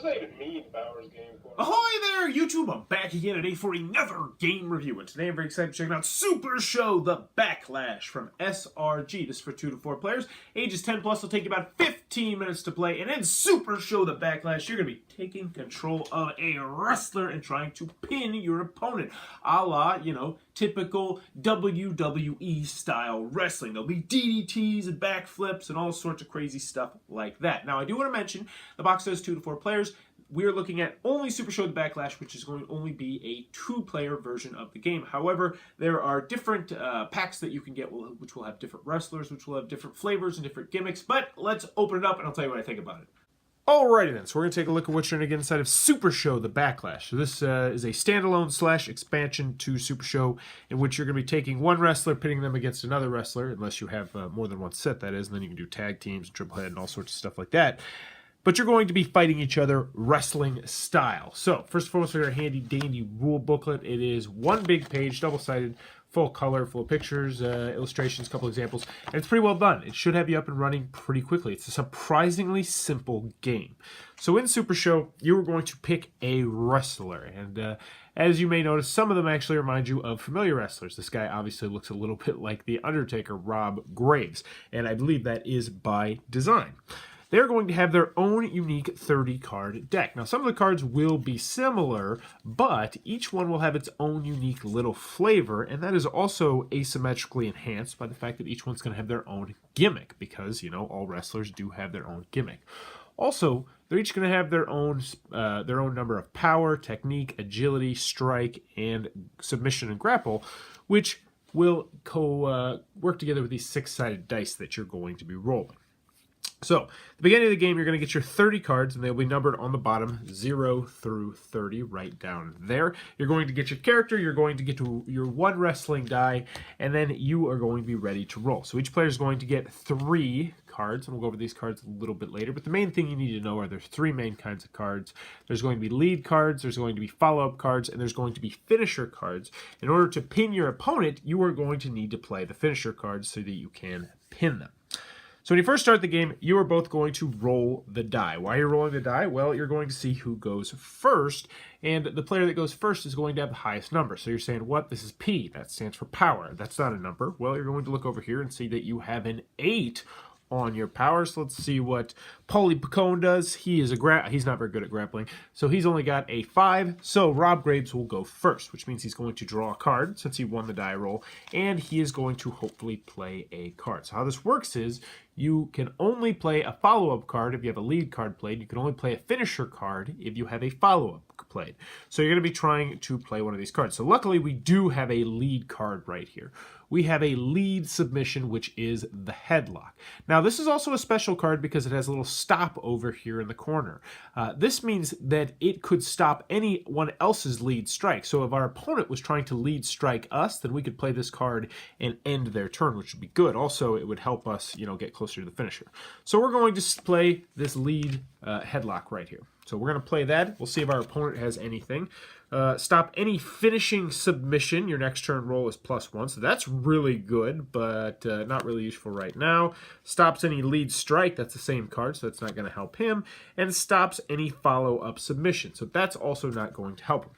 What does that even mean, Bowers Game Corner? Ahoy there, YouTube! I'm back again today for another game review, and today I'm very excited to check out SuperShow, the Backlash from SRG. This is for 2 to 4 players. Ages 10 plus will take you about 15 minutes to play, and in SuperShow, the Backlash, you're going to be taking control of a wrestler and trying to pin your opponent, a la, typical WWE style wrestling. There'll be DDTs and backflips and all sorts of crazy stuff like that. Now, I do want to mention, the box says 2 to 4 players. We're looking at only SuperShow the Backlash, which is going to only be a 2-player version of the game. However, there are different packs that you can get, which will have different wrestlers, which will have different flavors and different gimmicks. But let's open it up, and I'll tell you what I think about it. Alrighty then, so we're going to take a look at what you're going to get inside of SuperShow, the Backlash. So this is a standalone / expansion to SuperShow, in which you're going to be taking one wrestler, pitting them against another wrestler, unless you have more than one set, that is, and then you can do tag teams, triple head, and all sorts of stuff like that. But you're going to be fighting each other wrestling style. So, first and foremost, we got a handy-dandy rule booklet. It is one big page, double-sided, full color, full of pictures, illustrations, a couple examples, and it's pretty well done. It should have you up and running pretty quickly. It's a surprisingly simple game. So in SuperShow, you are going to pick a wrestler, and as you may notice, some of them actually remind you of familiar wrestlers. This guy obviously looks a little bit like The Undertaker, Rob Graves, and I believe that is by design. They're going to have their own unique 30-card deck. Now, some of the cards will be similar, but each one will have its own unique little flavor, and that is also asymmetrically enhanced by the fact that each one's going to have their own gimmick, because, all wrestlers do have their own gimmick. Also, they're each going to have their own number of power, technique, agility, strike, and submission and grapple, which will work together with these 6-sided dice that you're going to be rolling. So, at the beginning of the game, you're going to get your 30 cards, and they'll be numbered on the bottom, 0 through 30, right down there. You're going to get your character, you're going to get your one wrestling die, and then you are going to be ready to roll. So each player is going to get 3 cards, and we'll go over these cards a little bit later. But the main thing you need to know are there's 3 main kinds of cards. There's going to be lead cards, there's going to be follow-up cards, and there's going to be finisher cards. In order to pin your opponent, you are going to need to play the finisher cards so that you can pin them. So when you first start the game, you are both going to roll the die. Why are you rolling the die? Well, you're going to see who goes first, and the player that goes first is going to have the highest number. So you're saying, what? This is P. That stands for power. That's not a number. Well, you're going to look over here and see that you have an 8 on your power. So let's see what Paulie Picone does. He's not very good at grappling, so he's only got a 5. So Rob Graves will go first, which means he's going to draw a card since he won the die roll, and he is going to hopefully play a card. So how this works is you can only play a follow-up card if you have a lead card played. You can only play a finisher card if you have a follow-up played. So you're going to be trying to play one of these cards. So luckily, we do have a lead card right here. We have a lead submission, which is the headlock. Now, this is also a special card because it has a little stop over here in the corner. This means that it could stop anyone else's lead strike. So if our opponent was trying to lead strike us, then we could play this card and end their turn, which would be good. Also, it would help us, get closer to the finisher. So we're going to play this lead headlock right here. So we're going to play that. We'll see if our opponent has anything. Stop any finishing submission. Your next turn roll is +1, so that's really good, but not really useful right now. Stops any lead strike. That's the same card, so that's not going to help him. And stops any follow-up submission, so that's also not going to help him.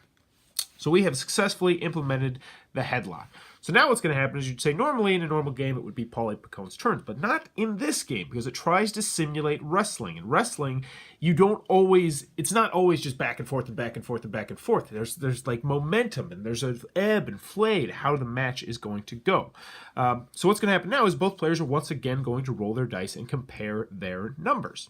So we have successfully implemented the headlock. So now what's going to happen is you'd say normally in a normal game it would be Paulie Picone's turns, but not in this game because it tries to simulate wrestling. In wrestling, it's not always just back and forth and back and forth and back and forth. There's like momentum and there's an ebb and fade how the match is going to go. So what's going to happen now is both players are once again going to roll their dice and compare their numbers.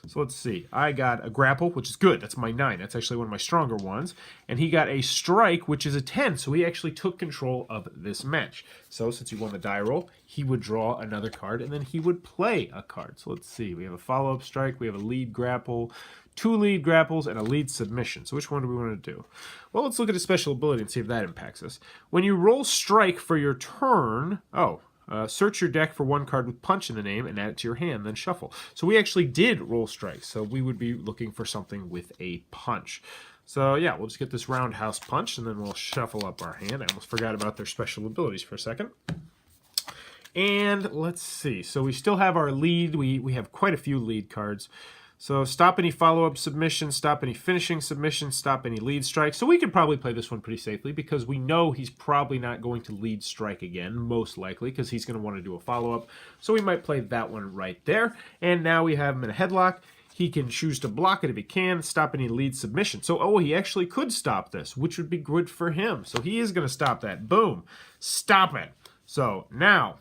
So let's see. I got a grapple, which is good. That's my 9. That's actually one of my stronger ones. And he got a strike, which is a 10. So he actually took control of this match. So since he won the die roll, he would draw another card, and then he would play a card. So let's see. We have a follow-up strike. We have a lead grapple, 2 lead grapples, and a lead submission. So which one do we want to do? Well, let's look at his special ability and see if that impacts us. When you roll strike for your turn... search your deck for one card with punch in the name and add it to your hand, then shuffle. So we actually did roll strikes, so we would be looking for something with a punch. So yeah, we'll just get this roundhouse punch, and then we'll shuffle up our hand. I almost forgot about their special abilities for a second. And let's see. So we still have our lead. We have quite a few lead cards. So stop any follow-up submissions, stop any finishing submissions, stop any lead strikes. So we could probably play this one pretty safely because we know he's probably not going to lead strike again, most likely, because he's going to want to do a follow-up. So we might play that one right there. And now we have him in a headlock. He can choose to block it if he can, stop any lead submission. So, he actually could stop this, which would be good for him. So he is going to stop that. Boom. Stop it. So now,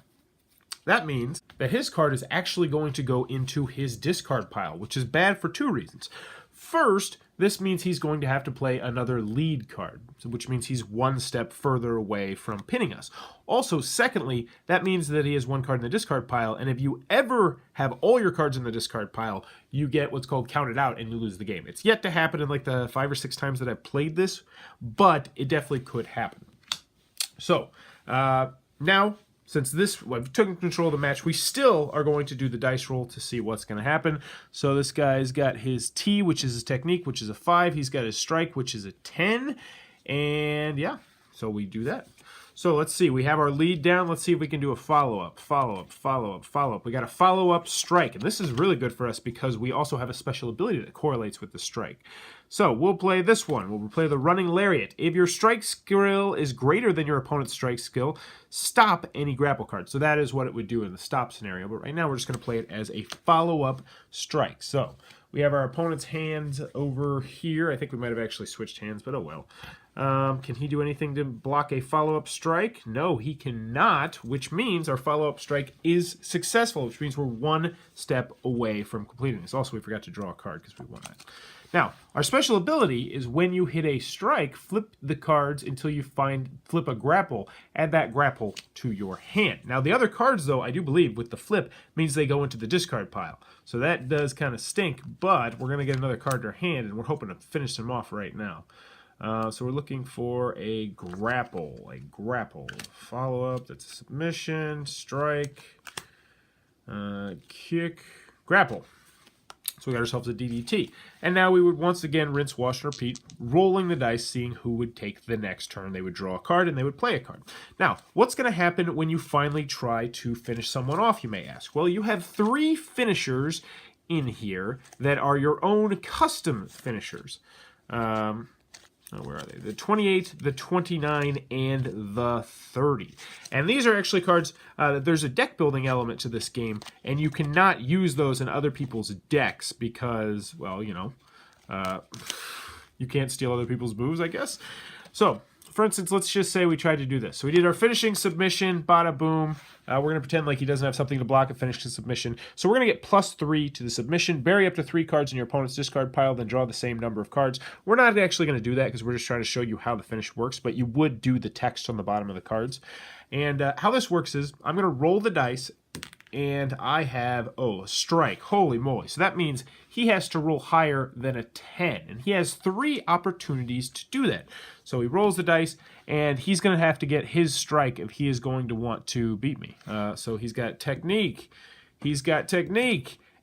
that means that his card is actually going to go into his discard pile, which is bad for two reasons. First, this means he's going to have to play another lead card, which means he's one step further away from pinning us. Also, secondly, that means that he has one card in the discard pile, and if you ever have all your cards in the discard pile, you get what's called counted out and you lose the game. It's yet to happen in like the 5 or 6 times that I've played this, but it definitely could happen. So, now, since we've taken control of the match, we still are going to do the dice roll to see what's going to happen. So this guy's got his T, which is his technique, which is a 5. He's got his strike, which is a 10. And yeah, so we do that. So let's see. We have our lead down. Let's see if we can do a follow-up, follow-up, follow-up, follow-up. We got a follow-up strike. And this is really good for us because we also have a special ability that correlates with the strike. So we'll play this one. We'll play the running lariat. If your strike skill is greater than your opponent's strike skill, stop any grapple card. So that is what it would do in the stop scenario. But right now we're just going to play it as a follow-up strike. So we have our opponent's hands over here. I think we might have actually switched hands, but oh well. Can he do anything to block a follow-up strike? No, he cannot, which means our follow-up strike is successful, which means we're one step away from completing this. Also, we forgot to draw a card because we won that. Now, our special ability is when you hit a strike, flip the cards until you flip a grapple, add that grapple to your hand. Now, the other cards, though, I do believe, with the flip, means they go into the discard pile. So that does kind of stink, but we're going to get another card in our hand, and we're hoping to finish them off right now. So we're looking for a grapple. Follow-up, that's a submission, strike, kick, grapple. So we got ourselves a DDT. And now we would once again rinse, wash, and repeat, rolling the dice, seeing who would take the next turn. They would draw a card and they would play a card. Now, what's going to happen when you finally try to finish someone off, you may ask? Well, you have 3 finishers in here that are your own custom finishers. Where are they? The 28, the 29, and the 30. And these are actually cards, there's a deck building element to this game, and you cannot use those in other people's decks because, well, you know, you can't steal other people's moves, I guess. So, for instance, let's just say we tried to do this. So we did our finishing submission, bada boom. We're going to pretend like he doesn't have something to block a finish to submission. So we're going to get +3 to the submission, bury up to 3 cards in your opponent's discard pile, then draw the same number of cards. We're not actually going to do that because we're just trying to show you how the finish works, but you would do the text on the bottom of the cards. And how this works is I'm going to roll the dice, and I have, a strike. Holy moly. So that means he has to roll higher than a 10. And he has 3 opportunities to do that. So he rolls the dice, and he's going to have to get his strike if he is going to want to beat me. So he's got technique.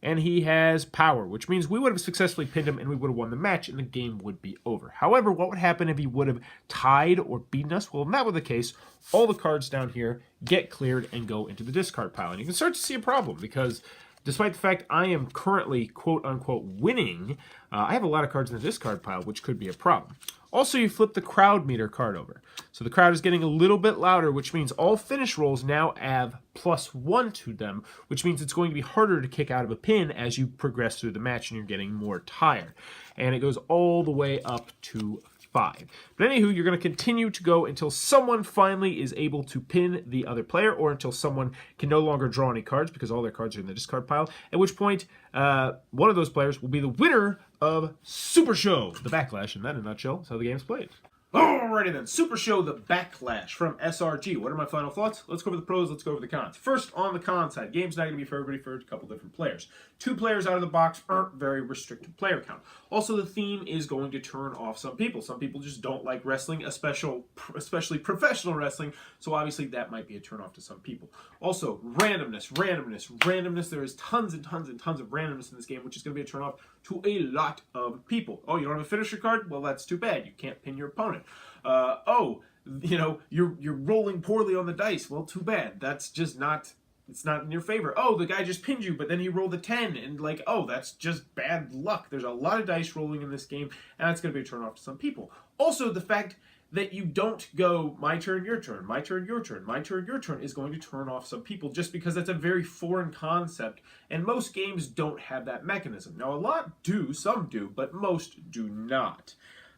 And he has power, which means we would have successfully pinned him and we would have won the match and the game would be over. However, what would happen if he would have tied or beaten us? Well, if that were the case, all the cards down here get cleared and go into the discard pile. And you can start to see a problem because despite the fact I am currently quote-unquote winning, I have a lot of cards in the discard pile, which could be a problem. Also, you flip the crowd meter card over. So the crowd is getting a little bit louder, which means all finish rolls now have +1 to them, which means it's going to be harder to kick out of a pin as you progress through the match and you're getting more tired. And it goes all the way up to 5. But anywho, you're going to continue to go until someone finally is able to pin the other player or until someone can no longer draw any cards because all their cards are in the discard pile, at which point one of those players will be the winner of SuperShow, the Backlash, and that in a nutshell is how the game's played. Alrighty then, SuperShow, the Backlash from SRG. What are my final thoughts? Let's go over the pros, let's go over the cons. First, on the con side, game's not going to be for everybody, for a couple different players. 2 players out of the box aren't very restricted player count. Also, the theme is going to turn off some people. Some people just don't like wrestling, especially professional wrestling, so obviously that might be a turn off to some people. Also, randomness. There is tons and tons and tons of randomness in this game, which is going to be a turn off to a lot of people. Oh, you don't have a finisher card? Well, that's too bad. You can't pin your opponent. You know, you're rolling poorly on the dice. Well, too bad. That's just not it's not in your favor. Oh, the guy just pinned you, but then he rolled a 10, and like, oh, that's just bad luck. There's a lot of dice rolling in this game, and that's going to be a turn off to some people. Also, the fact that you don't go my turn, your turn, my turn, your turn, my turn, your turn is going to turn off some people just because that's a very foreign concept, and most games don't have that mechanism. Now, a lot do, some do, but most do not.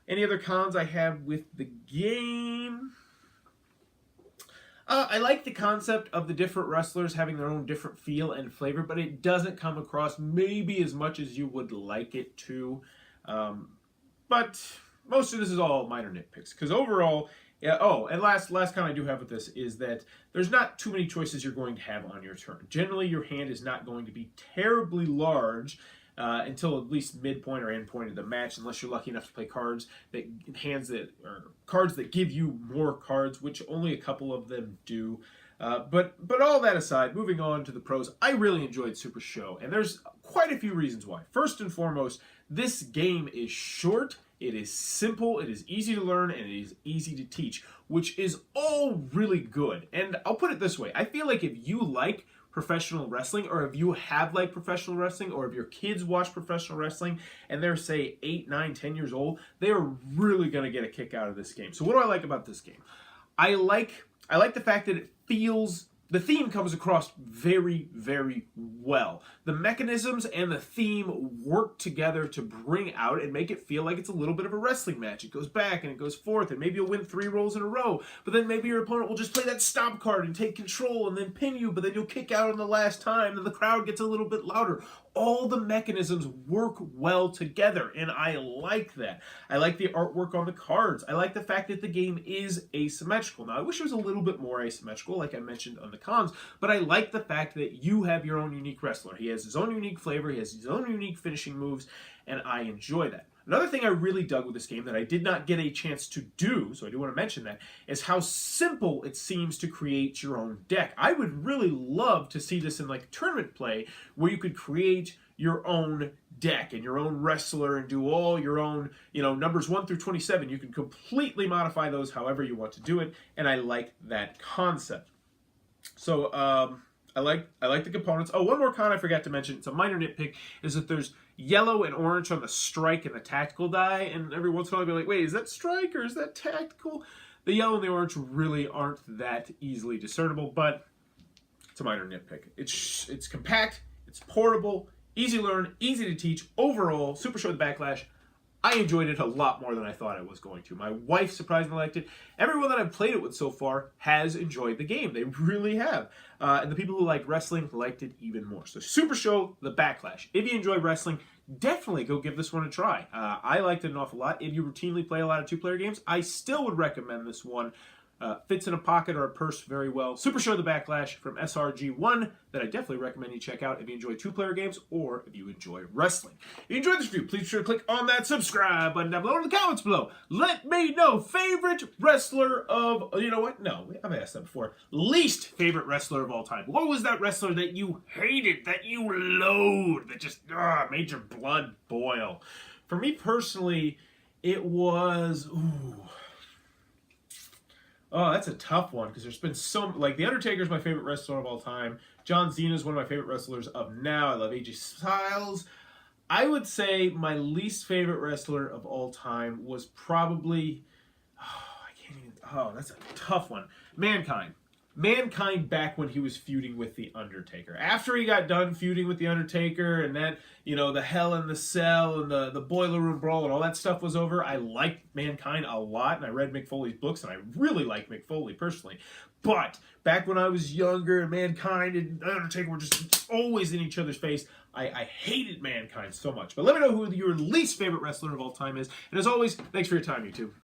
Any other cons I have with the game? I like the concept of the different wrestlers having their own different feel and flavor, but it doesn't come across maybe as much as you would like it to. But most of this is all minor nitpicks, because overall, yeah, oh, and last con I do have with this is that there's not too many choices you're going to have on your turn. Generally, your hand is not going to be terribly large until at least midpoint or end point of the match, unless you're lucky enough to play cards that cards that give you more cards, which only a couple of them do. But all that aside, moving on to the pros, I really enjoyed SuperShow, and there's quite a few reasons why. First and foremost, this game is short, it is simple, it is easy to learn, and it is easy to teach, which is all really good. And I'll put it this way, I feel like if you like professional wrestling, or if you have liked professional wrestling, or if your kids watch professional wrestling and they're, say, 8, 9, 10 years old, they are really going to get a kick out of this game. So what do I like about this game? I like the fact that it feels, the theme comes across very, very well. The mechanisms and the theme work together to bring out and make it feel like it's a little bit of a wrestling match. It goes back and it goes forth, and maybe you'll win 3 rolls in a row, but then maybe your opponent will just play that stop card and take control and then pin you, but then you'll kick out on the last time, and the crowd gets a little bit louder. All the mechanisms work well together, and I like that. I like the artwork on the cards. I like the fact that the game is asymmetrical. Now, I wish it was a little bit more asymmetrical, like I mentioned on the cons, but I like the fact that you have your own unique wrestler. He has his own unique flavor, he has his own unique finishing moves, and I enjoy that. Another thing I really dug with this game that I did not get a chance to do, so I do want to mention that, is how simple it seems to create your own deck. I would really love to see this in like tournament play, where you could create your own deck and your own wrestler and do all your own, numbers 1 through 27. You can completely modify those however you want to do it, and I like that concept. So, I like the components. Oh, one more con I forgot to mention, it's a minor nitpick, is that there's yellow and orange on the strike and the tactical die, and every once in a while I'll be like, wait, is that strike or is that tactical? The yellow and the orange really aren't that easily discernible, but it's a minor nitpick. It's compact, it's portable, easy to learn, easy to teach. Overall, SuperShow the Backlash, I enjoyed it a lot more than I thought I was going to. My wife surprisingly liked it. Everyone that I've played it with so far has enjoyed the game. They really have. And the people who like wrestling liked it even more. So SuperShow the Backlash. If you enjoy wrestling, definitely go give this one a try. I liked it an awful lot. If you routinely play a lot of 2-player games, I still would recommend this one. Fits in a pocket or a purse very well. SuperShow the Backlash from SRG1 that I definitely recommend you check out if you enjoy 2-player games or if you enjoy wrestling. If you enjoyed this review, please be sure to click on that subscribe button down below in the comments below. Let me know favorite wrestler of, you know what? No, I've asked that before. Least favorite wrestler of all time. What was that wrestler that you hated, that you loathed, that just made your blood boil? For me personally, it was... Oh, that's a tough one, because there's been The Undertaker's my favorite wrestler of all time. John Cena's one of my favorite wrestlers of now. I love AJ Styles. I would say my least favorite wrestler of all time was probably... that's a tough one. Mankind. Mankind back when he was feuding with The Undertaker. After he got done feuding with The Undertaker and that, the Hell in the Cell and the Boiler Room Brawl and all that stuff was over, I liked Mankind a lot, and I read Mick Foley's books, and I really like Mick Foley personally. But back when I was younger, and Mankind and The Undertaker were just always in each other's face, I hated Mankind so much. But let me know who your least favorite wrestler of all time is. And as always, thanks for your time, YouTube.